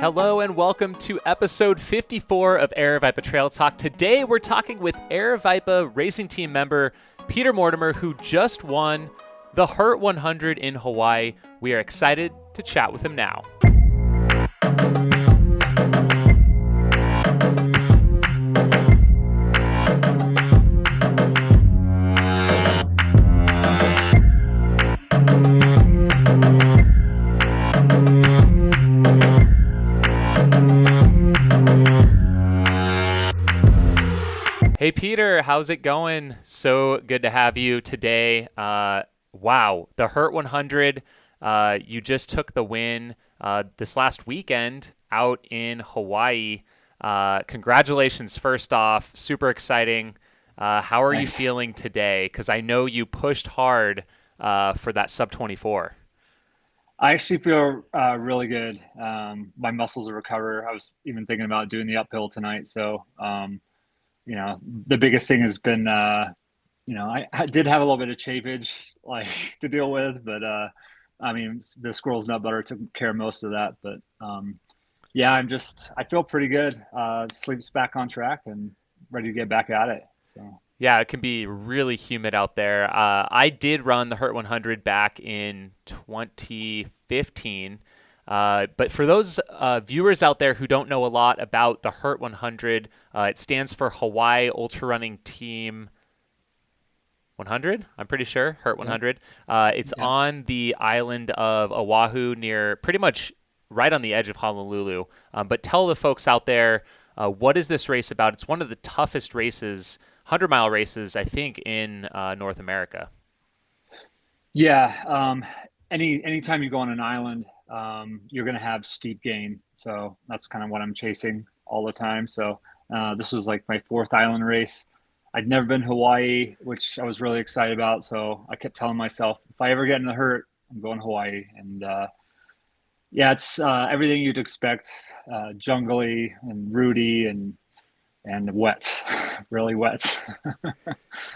Hello and welcome to episode 54 of Aravaipa Trail Talk. Today we're talking with Aravaipa racing team member Peter Mortimer, who just won the Hurt 100 in Hawaii. We are excited to chat with him now. Hey, Peter, how's it going? So good to have you today. Wow, the Hurt 100, you just took the win this last weekend out in Hawaii. Congratulations, first off. Super exciting. How are you feeling today? Because I know you pushed hard for that sub 24. I actually feel really good. My muscles are recovered. I was even thinking about doing the uphill tonight. The biggest thing has been, I did have a little bit of chafage like to deal with, but the squirrel's nut butter took care of most of that. But yeah, I feel pretty good. Sleep's back on track and ready to get back at it. So. Yeah, it can be really humid out there. I did run the Hurt 100 back in 2015. But for those viewers out there who don't know a lot about the Hurt 100, it stands for Hawaii Ultra Running Team 100, I'm pretty sure, Hurt 100. It's on the island of Oahu, near pretty much right on the edge of Honolulu. But tell the folks out there, what is this race about? It's one of the toughest races, 100-mile races, I think, in North America. Yeah. Anytime you go on an island, you're going to have steep gain. So that's kind of what I'm chasing all the time. So this was like my fourth island race. I'd never been to Hawaii, which I was really excited about. So I kept telling myself, if I ever get in the Hurt, I'm going to Hawaii. And yeah, it's everything you'd expect, jungly and rooty and wet, really wet.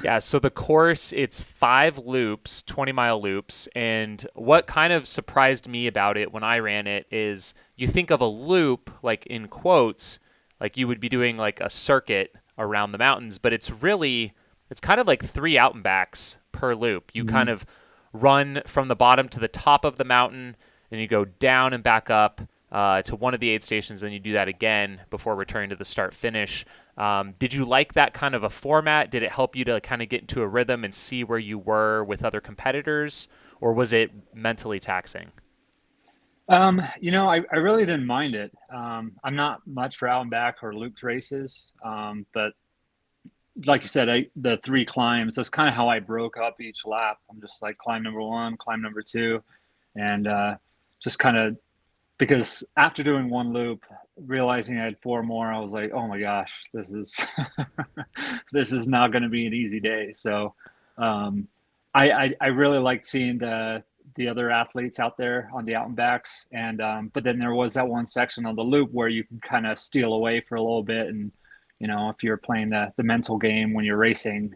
Yeah, so the course, it's 5 loops, 20-mile loops, and what kind of surprised me about it when I ran it is you think of a loop, like in quotes, like you would be doing like a circuit around the mountains, but it's kind of like 3 out and backs per loop. You kind of run from the bottom to the top of the mountain, then you go down and back up to one of the aid stations, and you do that again before returning to the start finish. Did you like that kind of a format? Did it help you to kind of get into a rhythm and see where you were with other competitors, or was it mentally taxing? I really didn't mind it. I'm not much for out and back or looped races, but like you said, the 3 climbs, that's kind of how I broke up each lap. I'm just like climb number 1, climb number 2, and just kind of because after doing 1 loop, realizing I had 4 more, I was like, oh my gosh, this is this is not going to be an easy day. So um, I really liked seeing the other athletes out there on the out and backs, and but then there was that one section on the loop where you can kind of steal away for a little bit, and if you're playing the mental game when you're racing,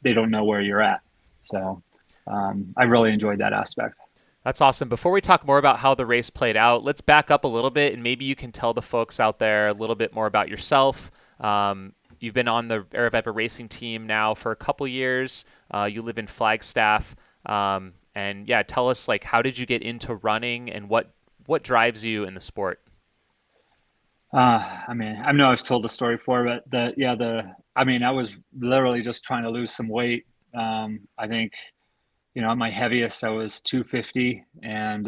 they don't know where you're at. So I really enjoyed that aspect. That's awesome. Before we talk more about how the race played out, let's back up a little bit and maybe you can tell the folks out there a little bit more about yourself. You've been on the Aravaipa racing team now for a couple years. You live in Flagstaff. And yeah, tell us, like, how did you get into running and what drives you in the sport? I know I've told the story before, but I was literally just trying to lose some weight. I think, at my heaviest, I was 250, and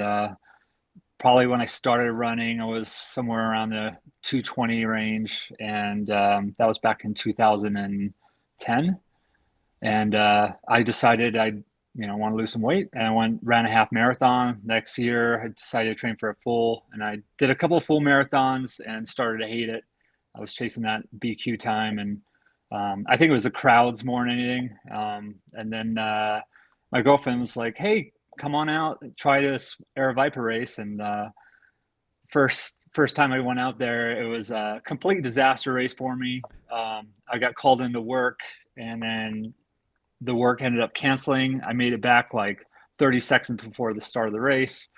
probably when I started running, I was somewhere around the 220 range, and that was back in 2010. And I decided I want to lose some weight, and ran a half marathon. Next year, I decided to train for a full, and I did a couple of full marathons and started to hate it. I was chasing that BQ time, and I think it was the crowds more than anything. And then my girlfriend was like, "Hey, come on out, try this Aravaipa race." And first time I went out there, it was a complete disaster race for me. I got called into work, and then the work ended up canceling. I made it back like 30 seconds before the start of the race,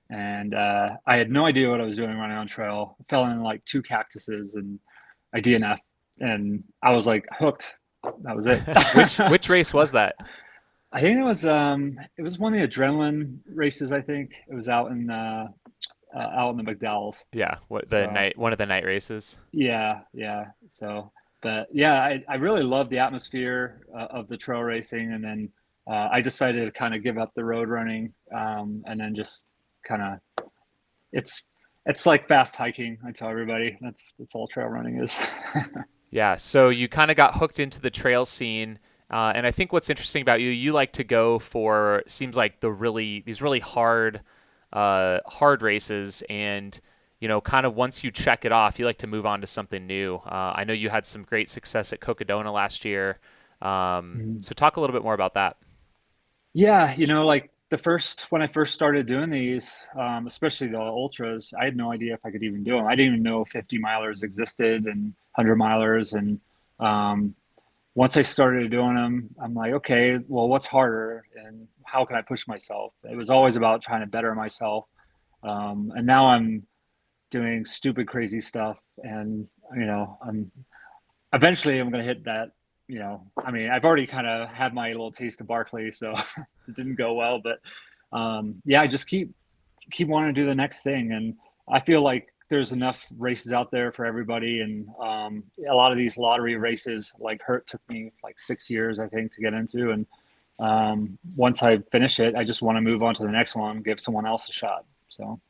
and I had no idea what I was doing running on trail. I fell in like two cactuses and I DNF, and I was like hooked. That was it. Which race was that? I think it was one of the adrenaline races. I think it was out in the McDowell's. Yeah, what the So night one of the night races. yeah, yeah. So, but yeah, I really love the atmosphere of the trail racing, and then I decided to kind of give up the road running, and then just kind of it's it's like fast hiking. I tell everybody that's all trail running is. Yeah, so you kind of got hooked into the trail scene, and I think what's interesting about you, you like to go for seems like these really hard races, and kind of once you check it off, you like to move on to something new. I know you had some great success at Cocodona last year, Mhm. so talk a little bit more about that. Yeah, like when I first started doing these, especially the ultras, I had no idea if I could even do them. I didn't even know 50 milers existed and 100 milers. And um, once I started doing them, I'm like, okay, well, what's harder and how can I push myself? It was always about trying to better myself. And now I'm doing stupid, crazy stuff. And, eventually I'm going to hit that. I mean, I've already kind of had my little taste of Barkley, so it didn't go well, but yeah, I just keep wanting to do the next thing. And I feel like there's enough races out there for everybody. And a lot of these lottery races, like Hurt took me like 6 years, I think, to get into. And once I finish it, I just want to move on to the next one, give someone else a shot. So.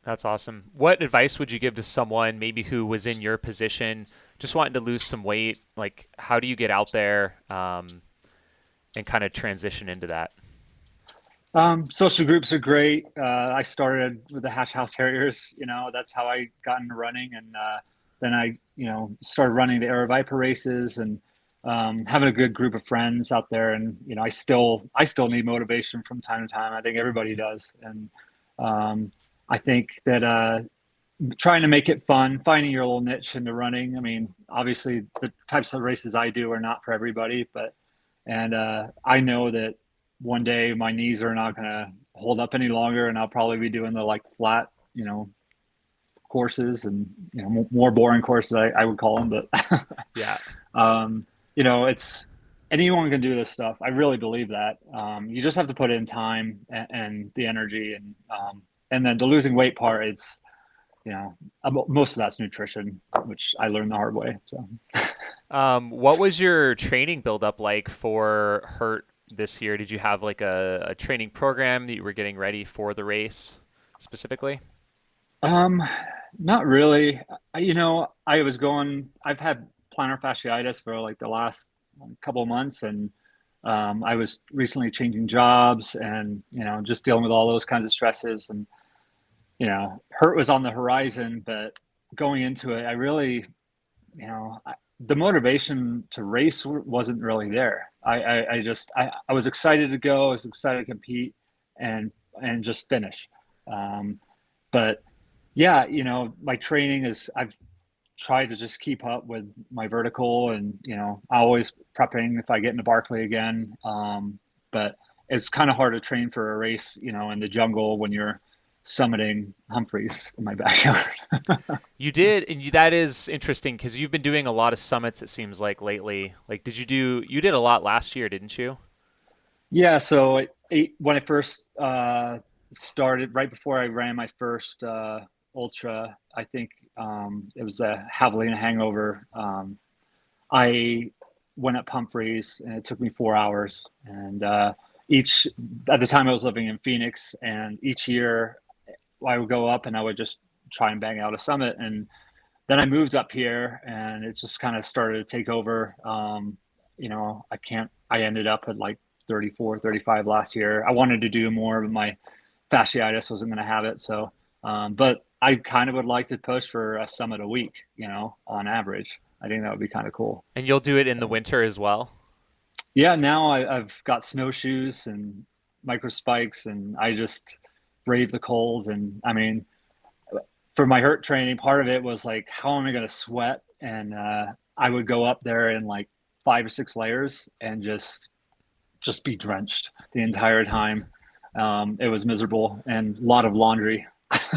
That's awesome. What advice would you give to someone maybe who was in your position, just wanting to lose some weight? Like, how do you get out there and kind of transition into that? Social groups are great. I started with the Hash House Harriers. That's how I got into running, and then I, started running the Air Viper races and having a good group of friends out there. And I still need motivation from time to time. I think everybody does, and I think that trying to make it fun, finding your little niche into running. I mean, obviously, the types of races I do are not for everybody, but and I know that one day my knees are not going to hold up any longer, and I'll probably be doing the like flat, courses and more boring courses I would call them. But Yeah. um, it's anyone can do this stuff. I really believe that. You just have to put in time and the energy, and then the losing weight part. It's most of that's nutrition, which I learned the hard way. So. What was your training build up like for Hurt this year? Did you have like a training program that you were getting ready for the race specifically? Um, Not really. I've had plantar fasciitis for like the last couple of months, and I was recently changing jobs and, just dealing with all those kinds of stresses. And, Hurt was on the horizon, but going into it, I really, the motivation to race wasn't really there. I was excited to go, I was excited to compete and just finish. Um, but yeah, my training is I've tried to just keep up with my vertical, and I always prepping if I get into Barkley again. But it's kind of hard to train for a race, in the jungle when you're summiting Humphreys in my backyard. You did, and that is interesting because you've been doing a lot of summits, it seems like lately. Like, you did a lot last year, didn't you? Yeah, so when I first started, right before I ran my first ultra, I think it was a Javelina Hangover. I went up Humphreys, and it took me 4 hours. And each at the time I was living in Phoenix, and each year I would go up and I would just try and bang out a summit. And then I moved up here, and it just kind of started to take over. I can't. I ended up at like 34, 35 last year. I wanted to do more, but my fasciitis wasn't going to have it. So, but I kind of would like to push for a summit a week, on average. I think that would be kind of cool. And you'll do it in the winter as well? Yeah, now I've got snowshoes and micro spikes, and I just brave the cold. And I mean, for my Hurt training, part of it was like, how am I going to sweat? And I would go up there in like 5 or 6 layers and just be drenched the entire time. It was miserable and a lot of laundry.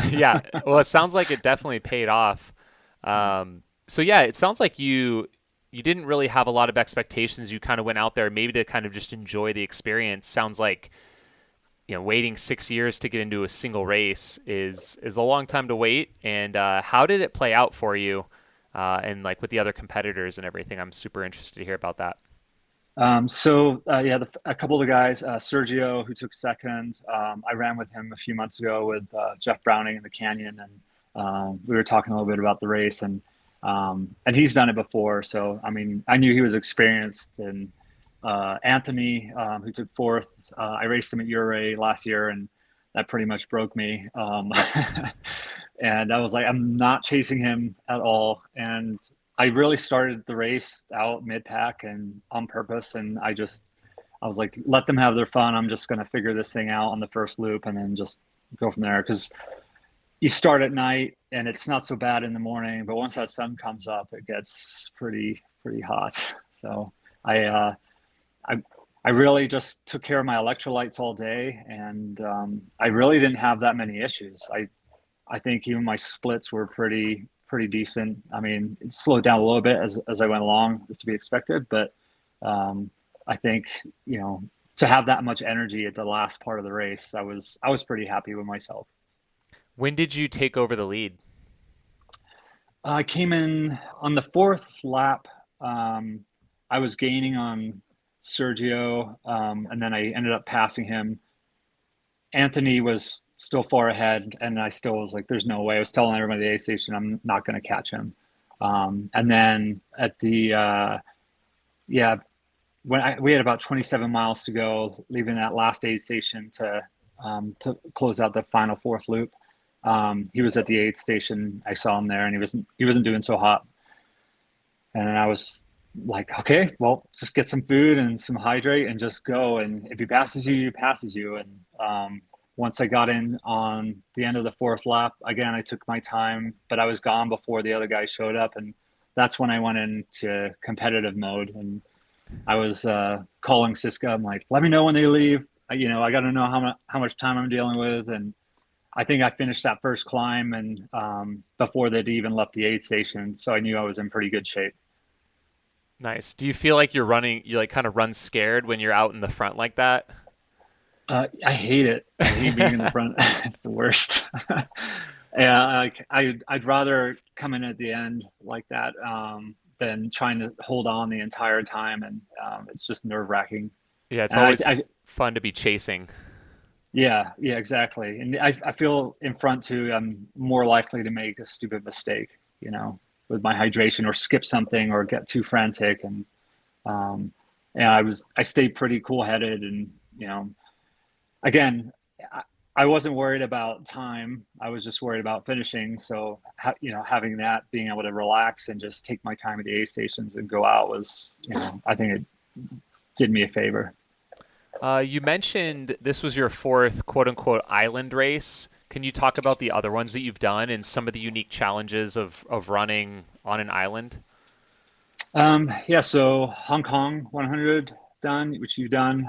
Yeah. Well, it sounds like it definitely paid off. So yeah, it sounds like you didn't really have a lot of expectations. You kind of went out there maybe to kind of just enjoy the experience. Sounds like waiting 6 years to get into a single race is a long time to wait. And how did it play out for you? And like with the other competitors and everything, I'm super interested to hear about that. Yeah, a couple of the guys, Sergio, who took second, I ran with him a few months ago with Jeff Browning in the Canyon, and we were talking a little bit about the race, and he's done it before, so I mean, I knew he was experienced. And Anthony, who took fourth, I raced him at Uray last year, and that pretty much broke me. And I was like, I'm not chasing him at all, and I really started the race out mid pack and on purpose. And I was like, let them have their fun. I'm just going to figure this thing out on the first loop and then just go from there. Because you start at night and it's not so bad in the morning, but once that sun comes up, it gets pretty hot. So I, uh, I, I really just took care of my electrolytes all day, and I really didn't have that many issues. I think even my splits were pretty decent. I mean, it slowed down a little bit as I went along, as to be expected, but um, I think to have that much energy at the last part of the race, I was pretty happy with myself. When did you take over the lead? I came in on the fourth lap. Um, I was gaining on Sergio, and then I ended up passing him. Anthony was still far ahead, and I still was like, "There's no way." I was telling everybody at the A station, "I'm not going to catch him." And then at the yeah, we had about 27 miles to go, leaving that last aid station to close out the final fourth loop. He was at the aid station. I saw him there, and he wasn't doing so hot. And I was like, okay, well, just get some food and some hydrate and just go. And if he passes you, he passes you. And once I got in on the end of the fourth lap, again, I took my time, but I was gone before the other guy showed up. And that's when I went into competitive mode. And I was calling Siska. I'm like, let me know when they leave. I got to know how much time I'm dealing with. And I think I finished that first climb and before they'd even left the aid station. So I knew I was in pretty good shape. Nice. Do you feel like you like kind of run scared when you're out in the front like that? I hate it. I hate being in the front. It's the worst. Yeah, like I'd rather come in at the end like that than trying to hold on the entire time, and it's just nerve wracking. Yeah, it's And always I fun to be chasing. yeah, exactly. And I feel in front too, I'm more likely to make a stupid mistake, with my hydration or skip something or get too frantic. Um, and I stayed pretty cool headed, and again, I, I wasn't worried about time. I was just worried about finishing. So, having that, being able to relax and just take my time at the A stations and go out was, I think it did me a favor. You mentioned this was your fourth quote unquote island race. Can you talk about the other ones that you've done and some of the unique challenges of running on an island? Yeah, so Hong Kong 100 done, which you've done.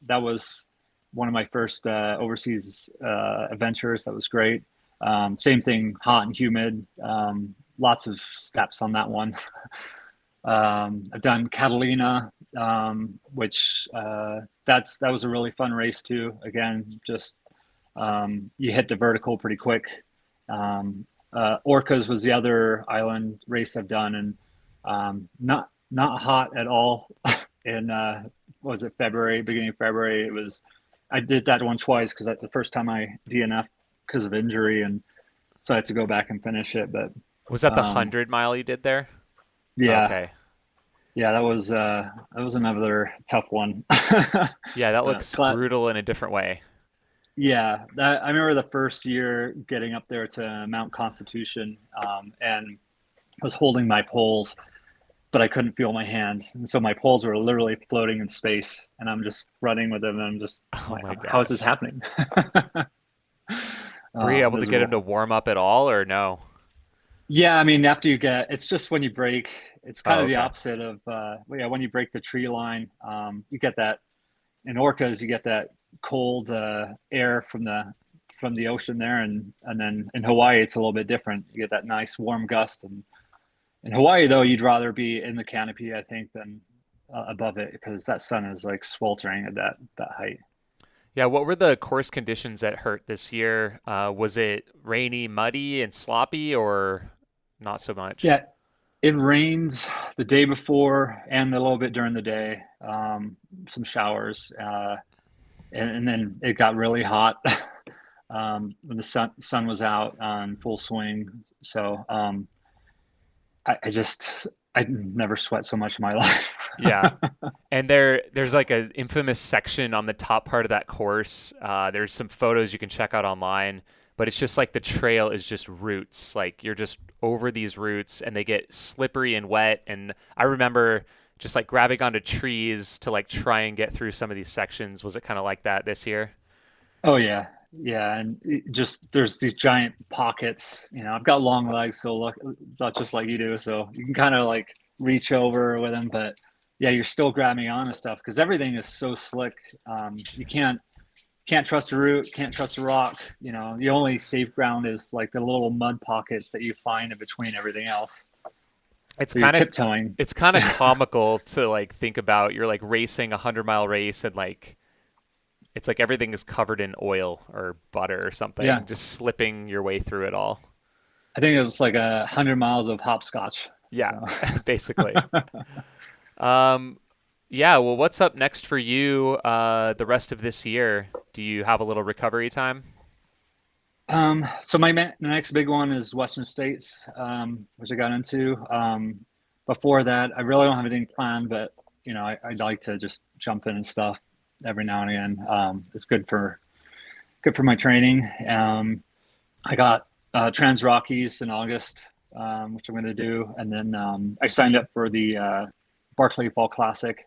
That was one of my first overseas adventures. That was great. Same thing, hot and humid. Lots of steps on that one. I've done Catalina, which that was a really fun race too. Again, just you hit the vertical pretty quick. Orcas was the other island race I've done, and not hot at all. In what was it, February, beginning of February? I did that one twice because the first time I DNF because of injury, and so I had to go back and finish it. But Was that the um, 100 mile you did there? yeah, Okay. yeah, that was another tough one. Yeah, that looks Glad, brutal in a different way. yeah, I remember the first year getting up there to Mount Constitution, and I was holding my poles, but I couldn't feel my hands, and so my poles were literally floating in space, and I'm just running with them, and I'm just Oh like, my how is this gosh. happening? Were you able to get him to Miserable. warm up at all or no? Yeah, I mean, it's just when you break, it's kind Oh, of the okay. opposite of, well, yeah, when you break the tree line, you get that in orcas, you get that cold air from the ocean there, and then in Hawaii it's a little bit different. You get that nice warm gust, and in Hawaii though you'd rather be in the canopy, I think, than above it because that sun is like sweltering at that height. Yeah, what were the course conditions at Hurt this year? Was it rainy, muddy, and sloppy, or not so much? Yeah, it rained the day before and a little bit during the day. Some showers, and then it got really hot when the sun was out on full swing. So I just I never sweat so much in my life. Yeah. And there's like an infamous section on the top part of that course. There's some photos you can check out online, but it's just like the trail is just roots. Like you're just over these roots and they get slippery and wet. And I remember just like grabbing onto trees to like try and get through some of these sections. Was it kind of like that this year? Oh yeah, yeah, and just there's these giant pockets. I've got long legs, so look, not just like you do, so you can kind of like reach over with them. But yeah, you're still grabbing onto stuff because everything is so slick. You can't trust a root, can't trust a rock. The only safe ground is like the little mud pockets that you find in between everything else. It's So you're kind of tiptoeing. it's kind of comical to like think about. You're like racing a 100-mile race and like it's like everything is covered in oil or butter or Yeah, something, just slipping your way through it all. I think it was like 100 miles of hopscotch. Yeah, So. basically. Um, yeah, well, what's up next for you the rest of this year? Do you have a little recovery time? So the next big one is Western States, which I got into. Before that, I really don't have anything planned, but I'd like to just jump in and stuff every now and again. It's good for my training. I got Trans Rockies in August, which I'm going to do, and then I signed up for the Barkley Fall Classic.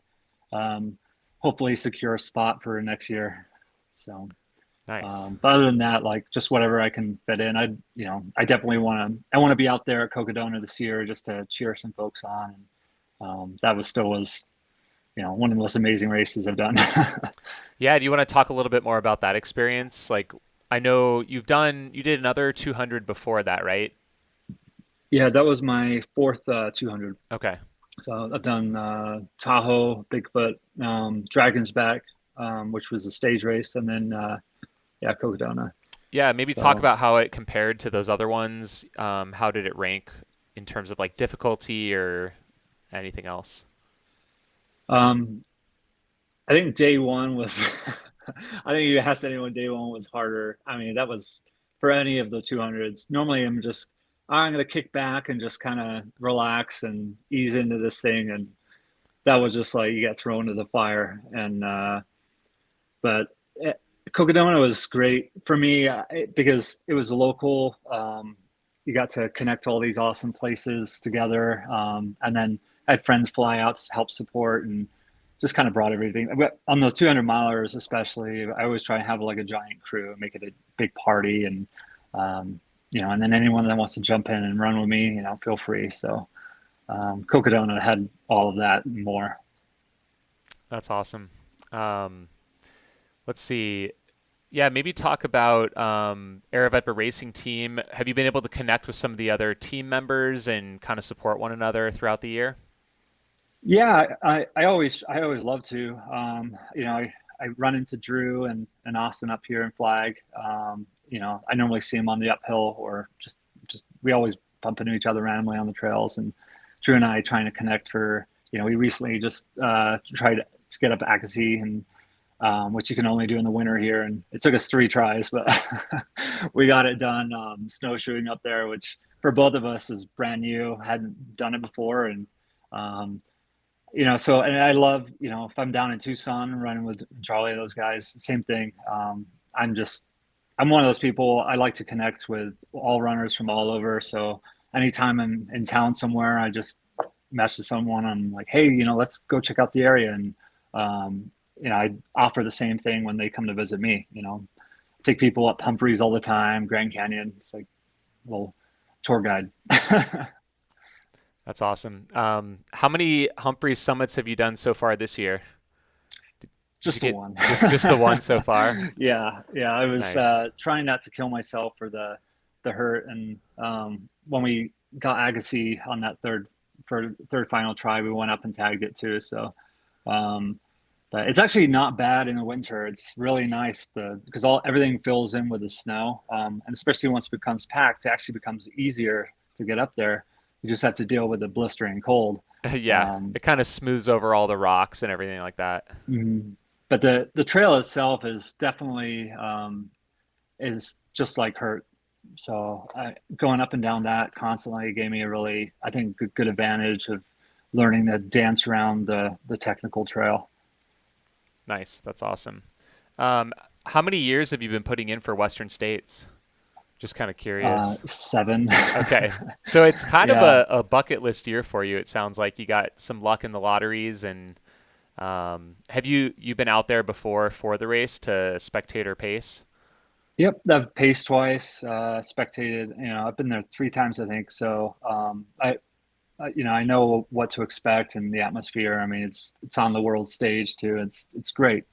Um, Hopefully, secure a spot for next year. So. Nice. But other than that, like just whatever I can fit in, I definitely I want to be out there at Cocodona this year just to cheer some folks on. And that was one of the most amazing races I've done. Yeah, do you want to talk a little bit more about that experience? Like, I know you did another 200 before that, right? Yeah, that was my fourth 200. Okay. So I've done Tahoe, Bigfoot, Dragon's Back, which was a stage race, and then yeah, Cocodona. Yeah, maybe talk So about how it compared to those other ones. How did it rank in terms of like difficulty or anything else? um, I think day one was, I think you asked anyone, day one was harder. I mean, that was for any of the 200s. Normally, I'm going to kick back and just kind of relax and ease into this thing. And that was just like you got thrown to the fire. But Cocodona was great for me because it was local. You got to connect all these awesome places together. And then I had friends fly out to help support and just kind of brought everything. But on those 200 milers, especially, I always try and have like a giant crew and make it a big party. And, and then anyone that wants to jump in and run with me, feel free. So Cocodona had all of that and more. That's awesome. Um, let's see. Yeah, maybe talk about Aeroviper Racing Team. Have you been able to connect with some of the other team members and kind of support one another throughout the year? Yeah, I always love to. I run into Drew and Austin up here in Flag. I normally see him on the uphill or just we always bump into each other randomly on the trails. And Drew and I trying to connect for we recently just tried to get up Akasi and which you can only do in the winter here. And it took us 3 tries, but we got it done. Snowshoeing up there, which for both of us is brand new, hadn't done it before, and um, so and I love if I'm down in Tucson running with Charlie, those guys, same thing. I'm just I'm one of those people. I like to connect with all runners from all over. So anytime I'm in town somewhere, I just message someone. I'm like, hey, let's go check out the area, and I offer the same thing when they come to visit me. Take people up Humphreys all the time, Grand Canyon. It's like a little tour guide. That's awesome. How many Humphreys summits have you done so far this year? Did you Just the get one. just the one so far? Yeah, yeah. I was Nice. trying not to kill myself for the hurt, and when we got Agassi on that third final try, we went up and tagged it too. So, um, but it's actually not bad in the winter. It's really nice because all everything fills in with the snow, and especially once it becomes packed, it actually becomes easier to get up there. You just have to deal with the blistering cold. Yeah, Um, it kind of smooths over all the rocks and everything like that. mhm. But the trail itself is definitely is just like hurt. So going up and down that constantly gave me a really, I think, good advantage of learning to dance around the technical trail. Nice. That's awesome. Um, how many years have you been putting in for Western States? Just kind of curious. 7. Okay. So it's kind of Yeah. a bucket list year for you. It sounds like you got some luck in the lotteries and have you been out there before for the race to spectator pace? Yep. I've paced twice, spectated. I've been there 3 times, I think. So I know what to expect and the atmosphere. I mean, it's on the world stage too. It's great.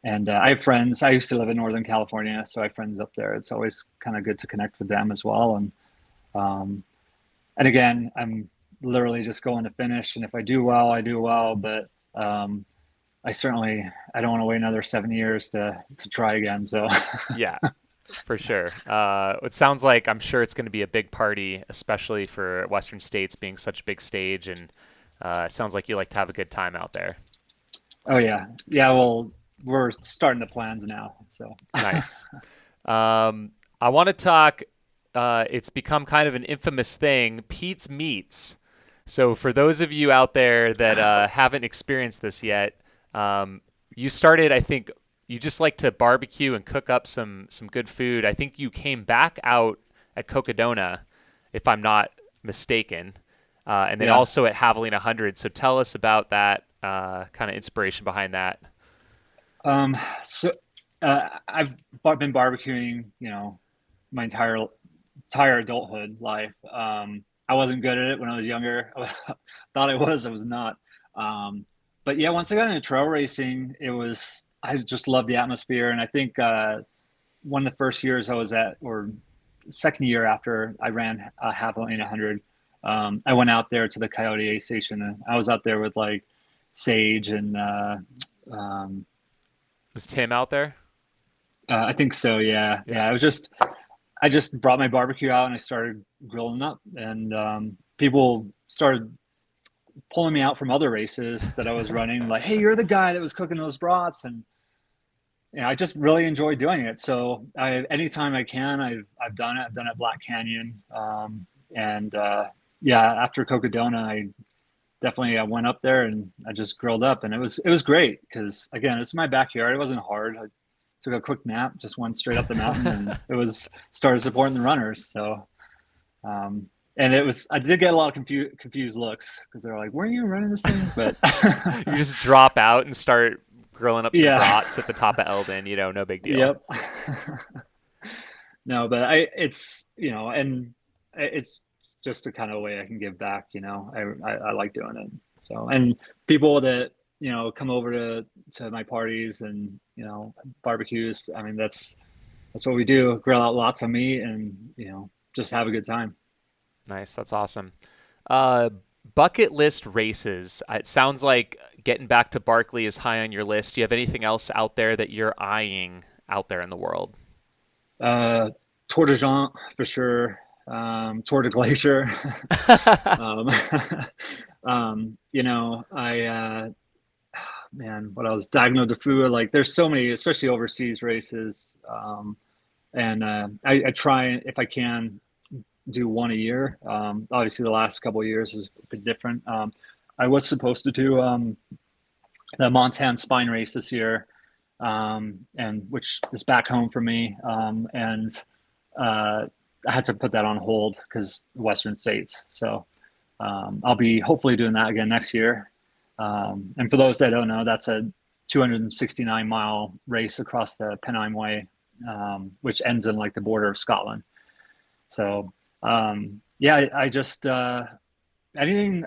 And I have friends. I used to live in Northern California, so I have friends up there. It's always kind of good to connect with them as well. Um, and again, I'm literally just going to finish. And if I do well, I do well. But um, I don't want to wait another 7 years to try again. So Yeah, for sure. It sounds like I'm sure it's going to be a big party, especially for Western States being such a big stage, and it sounds like you like to have a good time out there. oh yeah, yeah. Well, we're starting the plans now. So Nice. I want to talk. It's become kind of an infamous thing, Pete's Meats. So for those of you out there that haven't experienced this yet, you started. I think you just like to barbecue and cook up some good food. I think you came back out at Cocodona, if I'm not mistaken, and then yeah. also at Haviland 100. So tell us about that kind of inspiration behind that. So I've been barbecuing, my entire adulthood life. I wasn't good at it when I was younger. Thought I was not. Um, but yeah, once I got into trail racing, I just loved the atmosphere, and I think one of the first years I was at, or second year after I ran Havilene 100, I went out there to the Coyote A station, and I was out there with like Sage and um, Was Tim out there? I think so. Yeah, Yeah. yeah. I just brought my barbecue out and I started grilling up, and people started pulling me out from other races that I was running. Like, hey, you're the guy that was cooking those brats, and I just really enjoy doing it. So anytime I can, I've done it. I've done it at Black Canyon, and yeah, after Cocodona, I definitely I went up there and I just grilled up, and it was great because again, it's my backyard. It wasn't hard. I took a quick nap, just went straight up the mountain, and it was started supporting the runners. So, and I did get a lot of confused looks because they're like, "Where are you running this thing?" But You just drop out and start grilling up some yeah, brats at the top of Eldon, no big deal. yep. No, but and it's just a kind of way I can give back. I like doing it. So, and people that come over to my parties and barbecues. I mean, that's what we do. Grill out lots of meat and just have a good time. Nice, that's awesome. Uh, bucket list races. It sounds like getting back to Barkley is high on your list. Do you have anything else out there that you're eyeing out there in the world? Uh, Tour de Jean for sure. Tour de Glacier. um, I man, what else? Diagonal de Fou. Like, there's so many, especially overseas races. And I try if I can do one a year. Obviously, the last couple of years has been different. I was supposed to do the Montana Spine Race this year, and which is back home for me. And I had to put that on hold because Western States. So I'll be hopefully doing that again next year. And for those that don't know, that's a 269-mile race across the Pennine Way, which ends in like the border of Scotland. So yeah, I just anything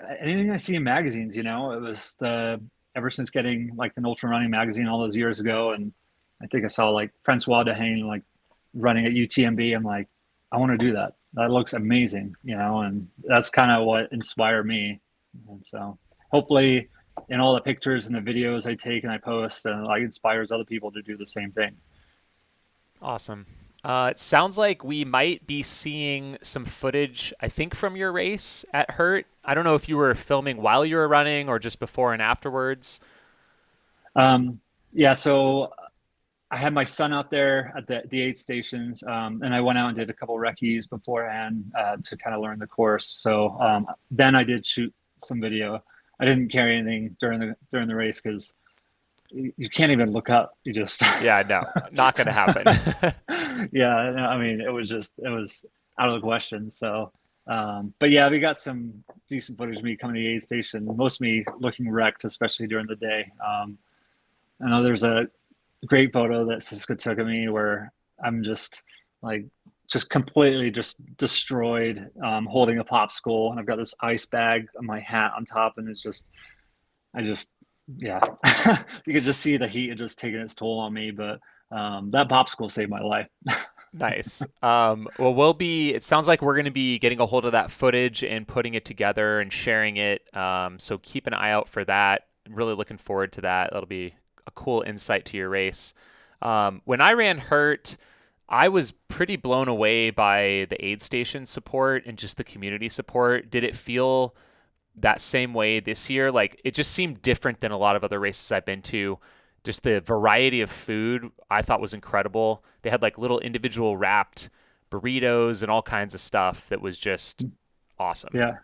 I see in magazines, it was ever since getting like an ultra running magazine all those years ago. And I think I saw like Francois Dehane like running at UTMB. I'm like, I want to do that. That looks amazing, you know, and that's kind of what inspired me. And so hopefully in all the pictures and the videos I take and I post, like inspires other people to do the same thing. Awesome. It sounds like we might be seeing some footage, I think, from your race at Hurt. I don't know if you were filming while you were running or just before and afterwards. Yeah, so I had my son out there at the aid stations, and I went out and did a couple recce's beforehand to kind of learn the course. So then I did shoot some video. I didn't carry anything during the race because you can't even look up. You just Yeah, no, not going to happen. yeah. No, I mean, it was out of the question. So, but yeah, we got some decent footage of me coming to the aid station. Most of me looking wrecked, especially during the day. I know there's a great photo that Siska took of me where I'm just like just completely just destroyed, holding a popsicle, and I've got this ice bag on my hat on top, and it's just I just yeah, you could just see the heat had just taking its toll on me, but that popsicle saved my life. Nice. Well, it sounds like we're going to be getting a hold of that footage and putting it together and sharing it. So keep an eye out for that. Really looking forward to that. That'll be a cool insight to your race. When I ran Hurt, I was pretty blown away by the aid station support and just the community support. Did it feel that same way this year? Like it just seemed different than a lot of other races I've been to. Just the variety of food I thought was incredible. They had like little individual wrapped burritos and all kinds of stuff that was just awesome. Yeah,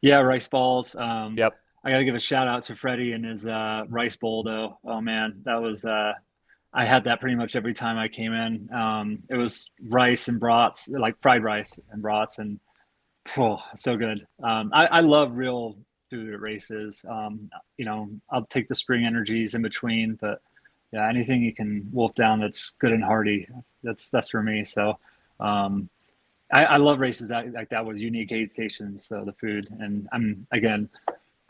yeah, rice balls. Yep. I got to give a shout out to Freddie and his rice bowl though. Oh man, that was I had that pretty much every time I came in. It was rice and brats, like fried rice and brats, and oh, so good. I love real food at races. You know, I'll take the spring energies in between, but yeah, anything you can wolf down that's good and hearty, that's for me. So I love races like that with unique aid stations. So the food, and I'm again,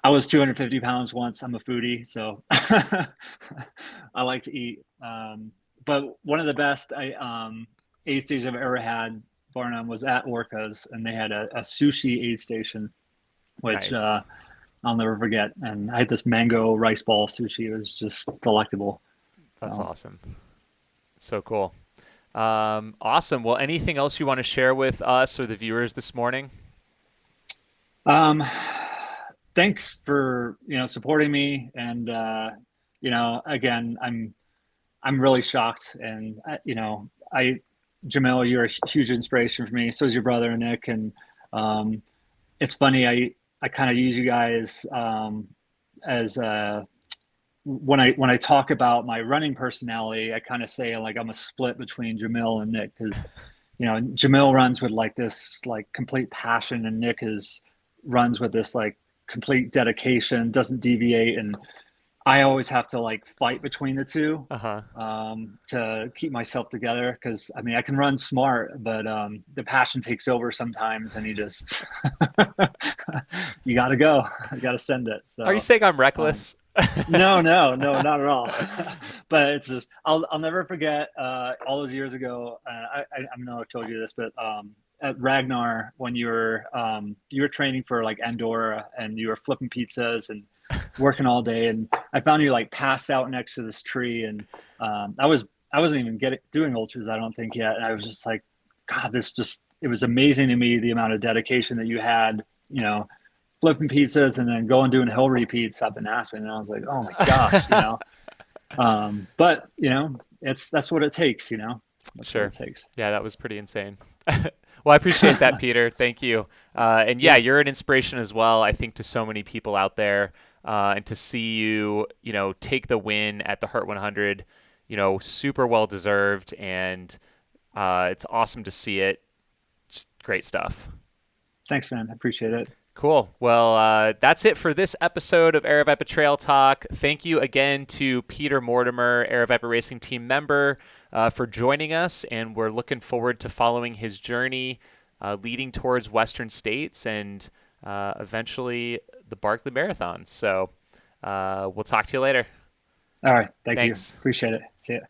I was 250 pounds once. I'm a foodie, so I like to eat. But one of the best aid stations I've ever had, Barnum, was at Orcas, and they had a sushi aid station, which Nice. I'll never forget. And I had this mango rice ball sushi. It was just delectable. That's So, awesome. So cool. Awesome. Well, anything else you want to share with us or the viewers this morning? um, thanks for supporting me, and again, I'm really shocked, and I Jamil, you're a huge inspiration for me. So is your brother Nick, and um, it's funny. I kind of use you guys as when I talk about my running personality. I kind of say like I'm a split between Jamil and Nick because Jamil runs with like this like complete passion, and Nick is runs with this like complete dedication, doesn't deviate, and I always have to like fight between the two Uh-huh. to keep myself together because I mean I can run smart, but the passion takes over sometimes, and you just you got to go, you got to send it. Are you So saying I'm um, reckless? no, no, no, not at all. But it's just I'll never forget all those years ago. I know I've told you this, but at Ragnar when you were training for like Andorra and you were flipping pizzas and working all day, and I found you like passed out next to this tree, and I wasn't even doing ultras I don't think yet, and I was just like, God, this just it was amazing to me the amount of dedication that you had, flipping pizzas and then going doing hill repeats up in Aspen, and I was like, oh my gosh. But that's what it takes, that's what Sure. it takes. Yeah, that was pretty insane. Well, I appreciate that, Peter. Thank you. And yeah, Yeah, you're an inspiration as well, I think, to so many people out there. And to see you, take the win at the Heart 100, super well deserved. And it's awesome to see it. Just great stuff. thanks, man. I appreciate it. Cool. Well, that's it for this episode of Aravaipa Trail Talk. Thank you again to Peter Mortimer, Aravaipa Racing Team member, for joining us, and we're looking forward to following his journey leading towards Western States and eventually the Barkley Marathon. So We'll talk to you later. All right. Thank you. Thanks. Appreciate it. See ya.